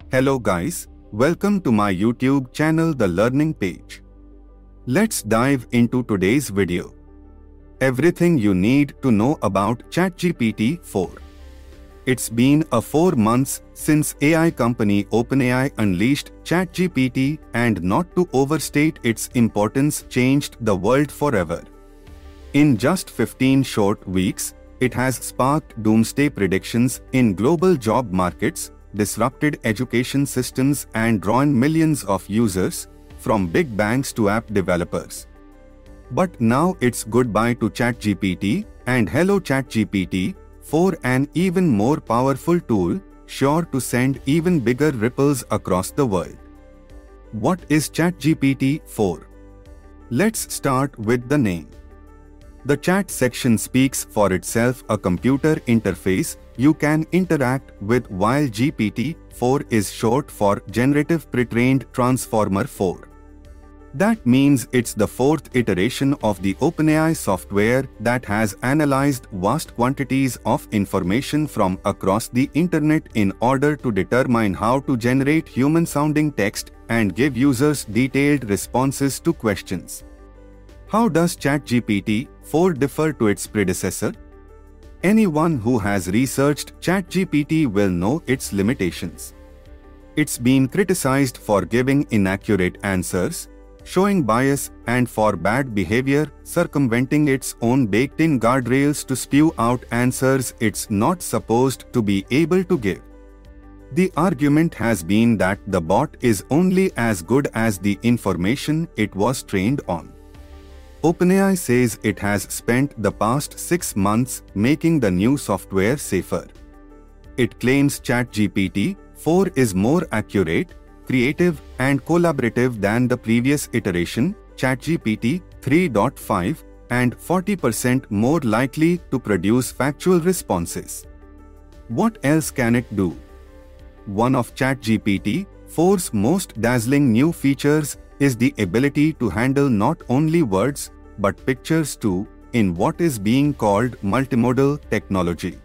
Hello guys, welcome to my YouTube channel The Learning Page. Let's dive into today's video. Everything you need to know about ChatGPT 4. It's been 4 months since AI company OpenAI unleashed ChatGPT, and not to overstate its importance, changed the world forever. In just 15 short weeks, it has sparked doomsday predictions in global job markets, disrupted education systems and drawn millions of users, from big banks to app developers. But now it's goodbye to ChatGPT and hello ChatGPT 4, an even more powerful tool, sure to send even bigger ripples across the world. What is ChatGPT 4? Let's start with the name. The chat section speaks for itself, a computer interface you can interact with, while GPT-4 is short for Generative Pre-trained Transformer 4. That means it's the 4th iteration of the OpenAI software that has analyzed vast quantities of information from across the internet in order to determine how to generate human-sounding text and give users detailed responses to questions. How does ChatGPT 4 differ to its predecessor? Anyone who has researched ChatGPT will know its limitations. It's been criticized for giving inaccurate answers, showing bias, and for bad behavior, circumventing its own baked-in guardrails to spew out answers it's not supposed to be able to give. The argument has been that the bot is only as good as the information it was trained on. OpenAI says it has spent the past 6 months making the new software safer. It claims ChatGPT 4 is more accurate, creative, and collaborative than the previous iteration, ChatGPT 3.5, and 40% more likely to produce factual responses. What else can it do? One of ChatGPT 4's most dazzling new features is the ability to handle not only words but pictures too, in what is being called multimodal technology.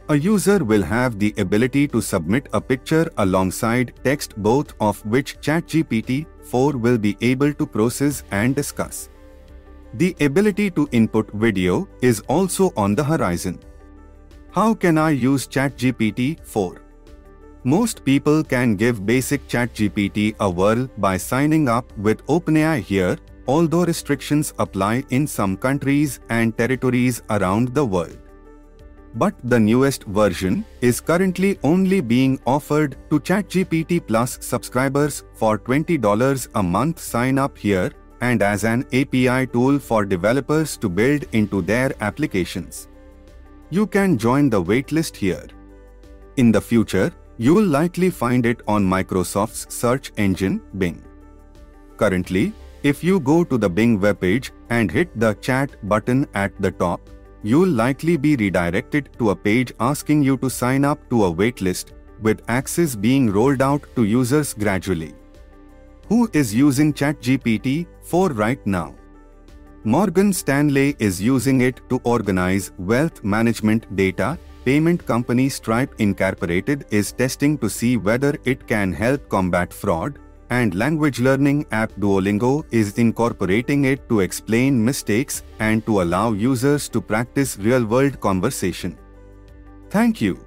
A user will have the ability to submit a picture alongside text, both of which ChatGPT 4 will be able to process and discuss. The ability to input video is also on the horizon. How can I use ChatGPT 4? Most people can give basic ChatGPT a whirl by signing up with OpenAI here, although restrictions apply in some countries and territories around the world. But the newest version is currently only being offered to ChatGPT Plus subscribers for $20 a month. Sign up here, and as an API tool for developers to build into their applications. You can join the waitlist here. In the future, you will likely find it on Microsoft's search engine, Bing. Currently, if you go to the Bing webpage and hit the chat button at the top, you'll likely be redirected to a page asking you to sign up to a waitlist, with access being rolled out to users gradually. Who is using ChatGPT 4 right now? Morgan Stanley is using it to organize wealth management data. Payment company Stripe Incorporated is testing to see whether it can help combat fraud, and language learning app Duolingo is incorporating it to explain mistakes and to allow users to practice real-world conversation. Thank you.